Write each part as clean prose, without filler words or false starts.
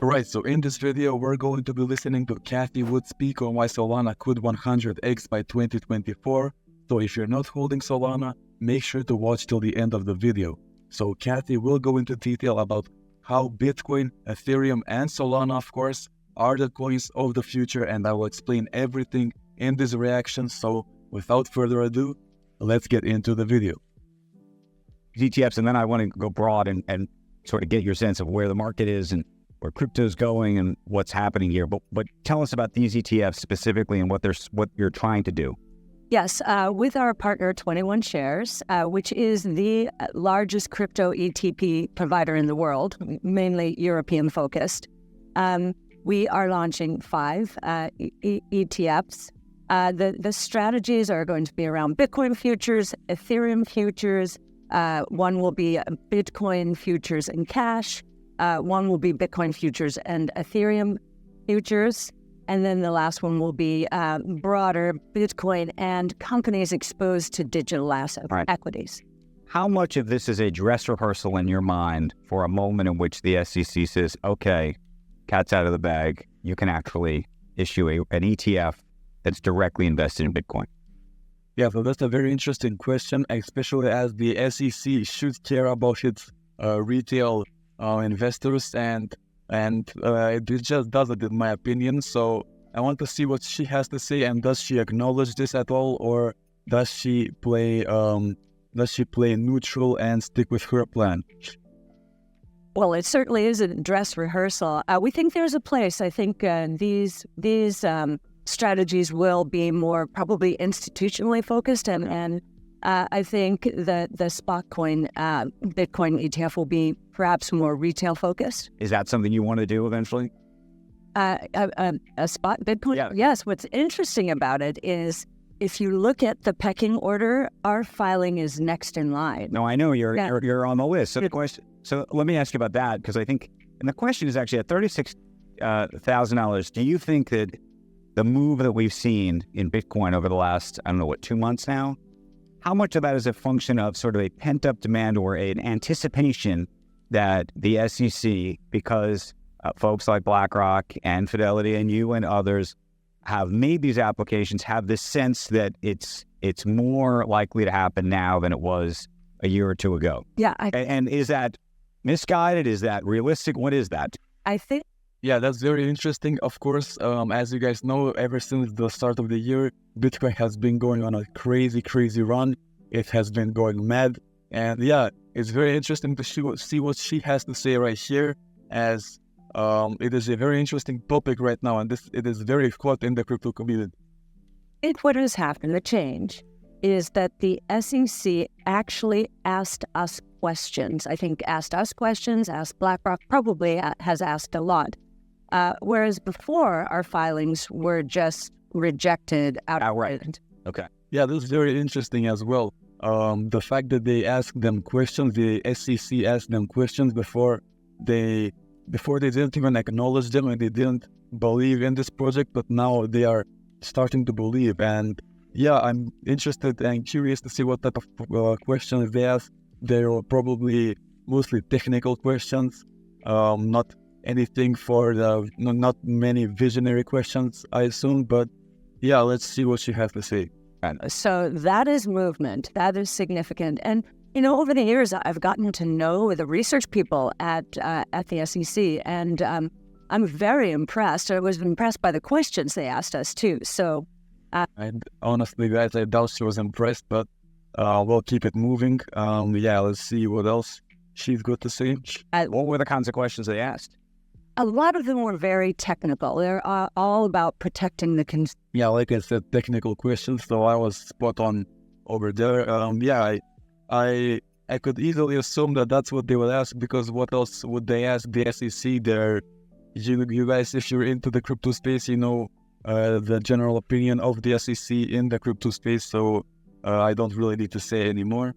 Alright, so in this video, we're going to be listening to Cathie Wood speak on why Solana could 100x by 2024. So if you're not holding Solana, make sure to watch till the end of the video. So Cathie will go into detail about how Bitcoin, Ethereum, and Solana, of course, are the coins of the future, and I will explain everything in this reaction. So without further ado, let's get into the video. ETFs, and then I want to go broad and sort of get your sense of where the market is and where crypto is going and what's happening here. But tell us about these ETFs specifically and what you're trying to do. Yes, with our partner 21 Shares, which is the largest crypto ETP provider in the world, mainly European focused, we are launching 5 ETFs. The strategies are going to be around Bitcoin futures, Ethereum futures. One will be Bitcoin futures and cash. One will be Bitcoin futures and Ethereum futures. And then the last one will be broader Bitcoin and companies exposed to digital asset equities. How much of this is a dress rehearsal in your mind for a moment in which the SEC says, okay, cat's out of the bag, you can actually issue an ETF that's directly invested in Bitcoin? Yeah, so that's a very interesting question, especially as the SEC should care about its retail investors, and it just doesn't, in my opinion. So I want to see what she has to say, and does she acknowledge this at all, or does she play neutral and stick with her plan? Well, it certainly is a dress rehearsal. We think there's a place. I think these strategies will be more probably institutionally focused, and I think that the spot coin Bitcoin ETF will be perhaps more retail focused. Is that something you want to do eventually? A spot Bitcoin? Yeah. Yes. What's interesting about it is if you look at the pecking order, our filing is next in line. No, I know you're on the list. So let me ask you about that, because I think, and the question is actually at $36,000. Do you think that the move that we've seen in Bitcoin over the last, 2 months now, how much of that is a function of sort of a pent-up demand or an anticipation that the SEC, because folks like BlackRock and Fidelity and you and others have made these applications, have this sense that it's more likely to happen now than it was a year or two ago? Yeah. And is that misguided? Is that realistic? What is that? I think. Yeah, that's very interesting. Of course, as you guys know, ever since the start of the year, Bitcoin has been going on a crazy run. It has been going mad. And yeah, it's very interesting to see what she has to say right here, as it is a very interesting topic right now, and it is very hot in the crypto community. What has happened, the change, is that the SEC actually asked us questions. I think asked us questions, asked BlackRock, probably has asked a lot. Whereas before, our filings were just rejected outright. Okay. Yeah, this is very interesting as well. The fact that they asked them questions, the SEC asked them questions before they didn't even acknowledge them, and they didn't believe in this project, but now they are starting to believe. And yeah, I'm interested and curious to see what type of questions they ask. They're probably mostly technical questions, not anything not many visionary questions, I assume. But yeah, let's see what she has to say. So that is movement. That is significant. And over the years, I've gotten to know the research people at the SEC, and I'm very impressed. I was impressed by the questions they asked us too. So, and honestly, guys, I doubt she was impressed, but we'll keep it moving. Yeah, let's see what else she's got to say. What were the kinds of questions they asked? A lot of them were very technical. They're all about protecting the Yeah, like I said, technical questions. So I was spot on over there. Yeah, I could easily assume that that's what they would ask, because what else would they ask the SEC? You guys, if you're into the crypto space, the general opinion of the SEC in the crypto space. So I don't really need to say anymore.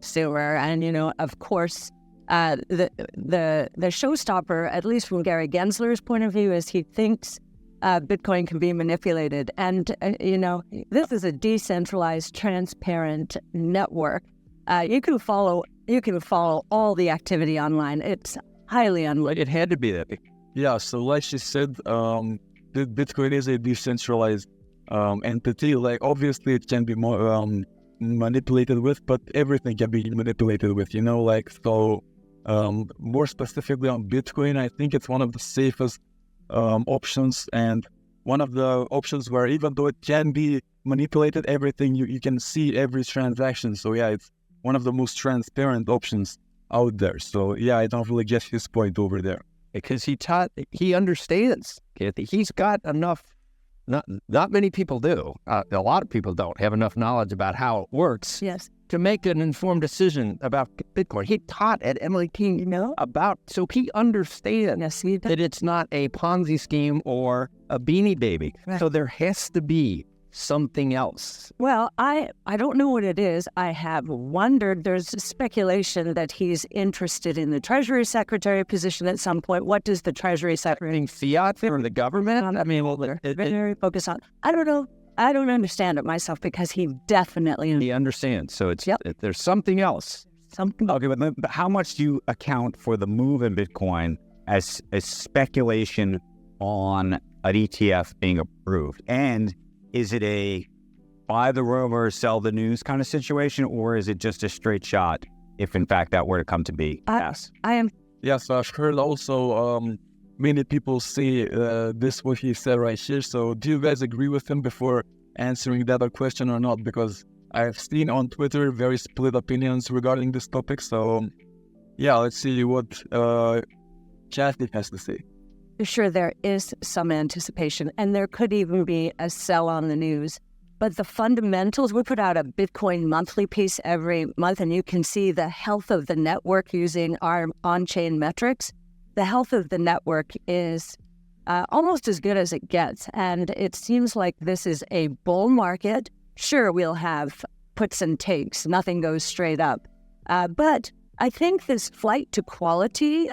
Sewer, and of course, the showstopper, at least from Gary Gensler's point of view, is he thinks Bitcoin can be manipulated. And, this is a decentralized, transparent network. You can follow all the activity online. It's highly unlikely. It had to be that. Yeah, so like she said, Bitcoin is a decentralized entity. Like obviously it can be more manipulated with, but everything can be manipulated with, you know, like so more specifically on Bitcoin, I think it's one of the safest options, and one of the options where even though it can be manipulated, everything you can see every transaction. So yeah, it's one of the most transparent options out there. So yeah, I don't really get his point over there. Because he understands, Cathie. He's got enough, not many people do. A lot of people don't have enough knowledge about how it works. Yes. To make an informed decision about Bitcoin. He taught at MIT so he understands that it's not a Ponzi scheme or a Beanie Baby. Right. So there has to be something else. Well, I don't know what it is. I have wondered, there's speculation that he's interested in the Treasury Secretary position at some point. What does the Treasury Secretary... Fiat for the government? I mean, well, very focused on... I don't know. I don't understand it myself because he definitely... He understands. So it's there's something else. Okay, but how much do you account for the move in Bitcoin as a speculation on an ETF being approved? And is it a buy the rumor, sell the news kind of situation, or is it just a straight shot if in fact that were to come to be? Yes. I am... Yes, I've heard also many people say this what he said right here. So do you guys agree with him before answering that question or not? Because I've seen on Twitter very split opinions regarding this topic. So yeah, let's see what Cathie has to say. Sure, there is some anticipation, and there could even be a sell on the news. But the fundamentals, we put out a Bitcoin monthly piece every month, and you can see the health of the network using our on-chain metrics. The health of the network is almost as good as it gets, and it seems like this is a bull market. Sure, we'll have puts and takes. Nothing goes straight up. But I think this flight to quality,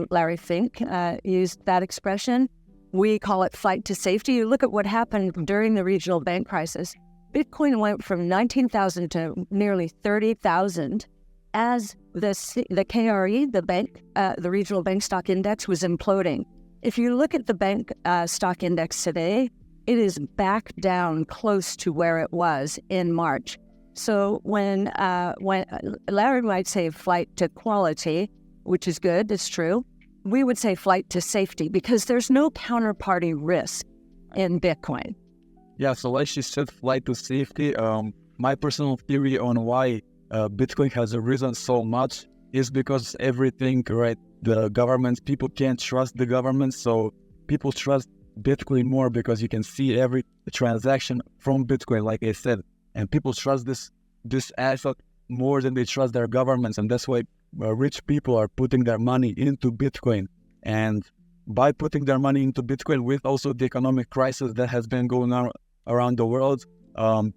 Larry Fink used that expression. We call it flight to safety. You look at what happened during the regional bank crisis. Bitcoin went from 19,000 to nearly 30,000 as the KRE, the regional bank stock index, was imploding. If you look at the bank stock index today, it is back down close to where it was in March. So when Larry might say flight to quality, which is good, it's true, we would say flight to safety because there's no counterparty risk in Bitcoin. Yeah, so like she said, flight to safety. My personal theory on why Bitcoin has risen so much is because everything, right? The government, people can't trust the government, so people trust Bitcoin more because you can see every transaction from Bitcoin, like I said. And people trust this asset more than they trust their governments, and that's why rich people are putting their money into Bitcoin. And by putting their money into Bitcoin, with also the economic crisis that has been going on around the world,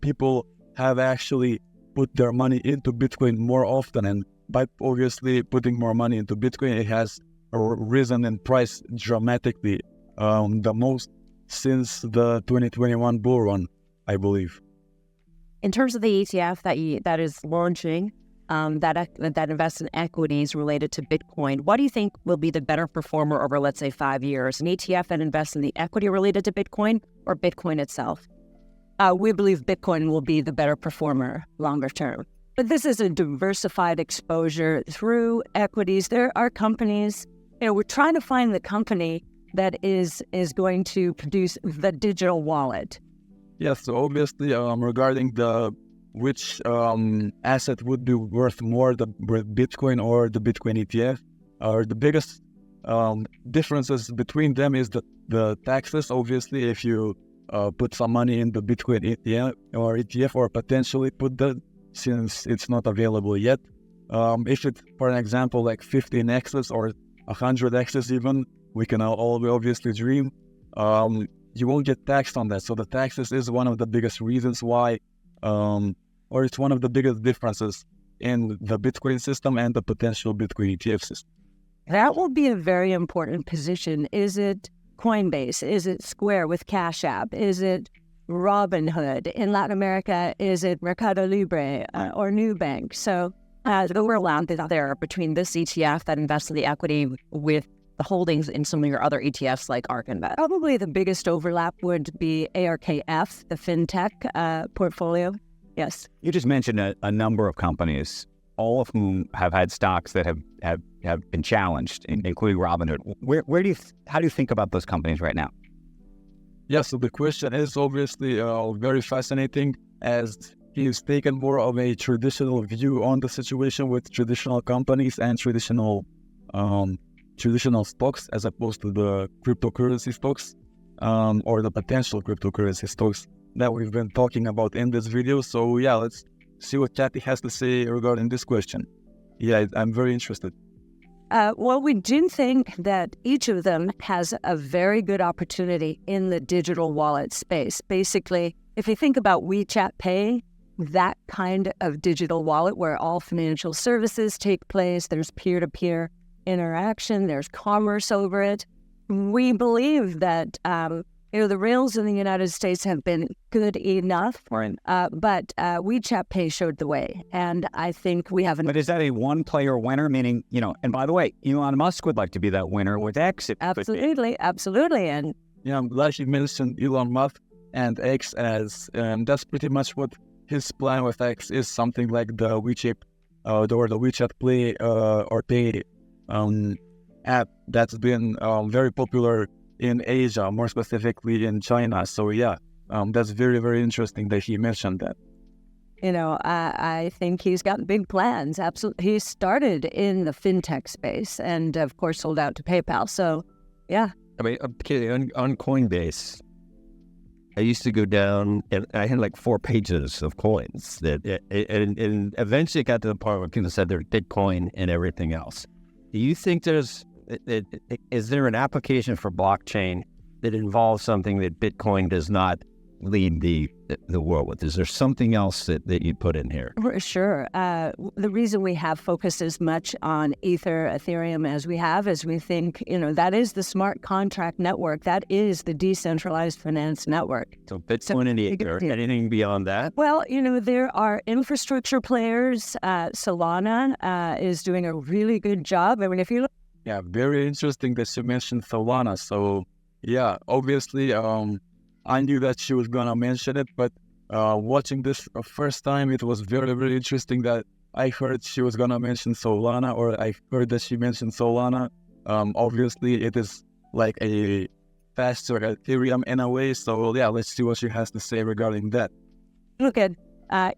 people have actually put their money into Bitcoin more often. And by obviously putting more money into Bitcoin, it has risen in price dramatically, the most since the 2021 bull run, I believe. In terms of the ETF that is launching, that invests in equities related to Bitcoin, what do you think will be the better performer over, let's say, 5 years? An ETF that invests in the equity related to Bitcoin or Bitcoin itself? We believe Bitcoin will be the better performer longer term. But this is a diversified exposure through equities. There are companies, we're trying to find the company that is going to produce the digital wallet. Yes, so obviously regarding which asset would be worth more, the Bitcoin or the Bitcoin ETF, the biggest differences between them is the taxes. Obviously, if you put some money in the Bitcoin ETF or potentially put that, since it's not available yet. If it's, for an example, like 15x's or 100x's even, we can all obviously dream. You won't get taxed on that. So the taxes is one of the biggest reasons why, or it's one of the biggest differences in the Bitcoin system and the potential Bitcoin ETF system. That will be a very important position. Is it Coinbase? Is it Square with Cash App? Is it Robinhood? In Latin America, is it Mercado Libre or Nubank? So the overlap is there between this ETF that invests in the equity with holdings in some of your other ETFs like ARK Invest? Probably the biggest overlap would be ARKF, the fintech portfolio. Yes. You just mentioned a number of companies, all of whom have had stocks that have been challenged, including Robinhood. How do you think about those companies right now? Yeah, so the question is obviously very fascinating, as he's taken more of a traditional view on the situation with traditional companies and traditional stocks, as opposed to the cryptocurrency stocks or the potential cryptocurrency stocks that we've been talking about in this video. So yeah, let's see what Cathie has to say regarding this question. Yeah, I'm very interested. Well, we do think that each of them has a very good opportunity in the digital wallet space. Basically, if you think about WeChat Pay, that kind of digital wallet where all financial services take place, there's peer-to-peer interaction, there's commerce over it. We believe that the rails in the United States have been good enough, but WeChat Pay showed the way, and I think we have. But is that a one-player winner? Meaning, and by the way, Elon Musk would like to be that winner with X. Absolutely, and yeah, I'm glad you mentioned Elon Musk and X, as that's pretty much what his plan with X is. Something like the WeChat or the WeChat Play or Pay app that's been very popular in Asia, more specifically in China. So yeah, that's very, very interesting that he mentioned that. I think he's got big plans. Absolutely. He started in the fintech space and, of course, sold out to PayPal. So, yeah. I mean, on Coinbase, I used to go down and I had like 4 pages of coins and eventually it got to the part where people said there's Bitcoin and everything else. Do you think is there an application for blockchain that involves something that Bitcoin does not lead the world with? Is there something else that you put in here? Sure. The reason we have focused as much on Ether, Ethereum as we have is we think, that is the smart contract network. That is the decentralized finance network. So Bitcoin and Ether, anything beyond that? Well, there are infrastructure players. Solana is doing a really good job. I mean, if you look. Yeah, very interesting that you mentioned Solana. So yeah, obviously, I knew that she was gonna mention it, but watching this first time, it was very, very interesting that I heard she was gonna mention Solana, or I heard that she mentioned Solana. Obviously, it is like a faster Ethereum in a way. So yeah, let's see what she has to say regarding that. Look at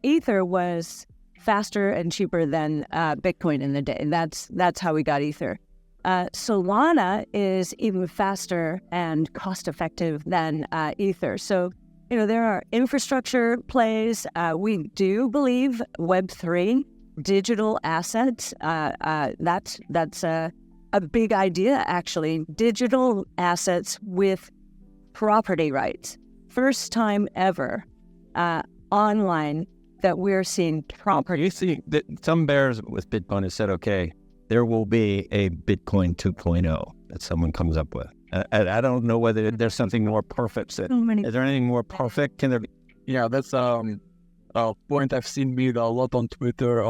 Ether was faster and cheaper than Bitcoin in the day. That's how we got Ether. Solana is even faster and cost-effective than Ether. So, there are infrastructure plays. We do believe Web3, digital assets. That's a big idea, actually. Digital assets with property rights. First time ever online that we're seeing property. You see that some bears with Bitcoin have said, okay, there will be a Bitcoin 2.0 that someone comes up with. I don't know whether there's something more perfect. Is there anything more perfect? Can there be? Yeah, that's a point I've seen made a lot on Twitter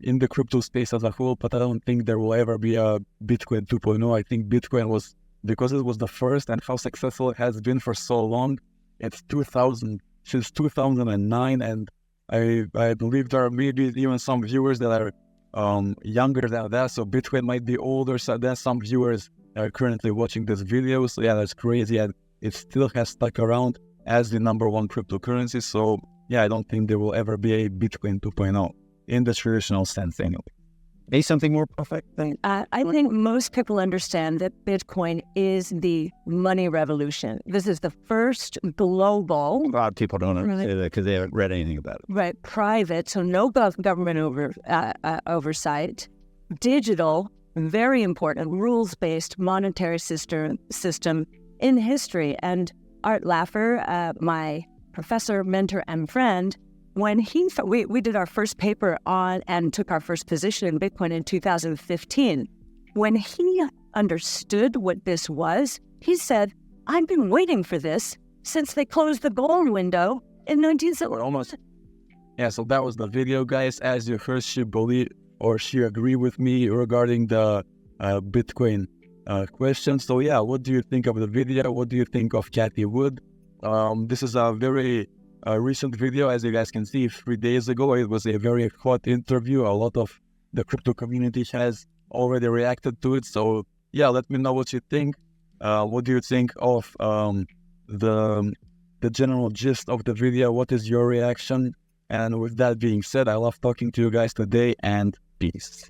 in the crypto space as a whole, but I don't think there will ever be a Bitcoin 2.0. I think Bitcoin was, because it was the first and how successful it has been for so long, it's since 2009, and I believe there are maybe even some viewers that are younger than that, so Bitcoin might be older than some viewers that are currently watching this video. So yeah, that's crazy, and it still has stuck around as the number one cryptocurrency. So yeah, I don't think there will ever be a Bitcoin 2.0 in the traditional sense anyway. Is something more perfect? I think most people understand that Bitcoin is the money revolution. This is the first global. A lot of people don't understand that because they haven't read anything about it. Right, private, so no government oversight. Digital, very important, rules-based monetary system in history. And Art Laffer, my professor, mentor, and friend, when we did our first paper on and took our first position in Bitcoin in 2015, when he understood what this was, he said, I've been waiting for this since they closed the gold window in 1970. Almost. Yeah, so that was the video, guys. As you heard, she agreed with me regarding the Bitcoin questions. So yeah, what do you think of the video? What do you think of Cathie Wood? This is a very recent video. As you guys can see, 3 days ago, it was a very hot interview. A lot of the crypto community has already reacted to it. So yeah, let me know what you think. What do you think of the general gist of the video? What is your reaction? And with that being said, I love talking to you guys today, and peace.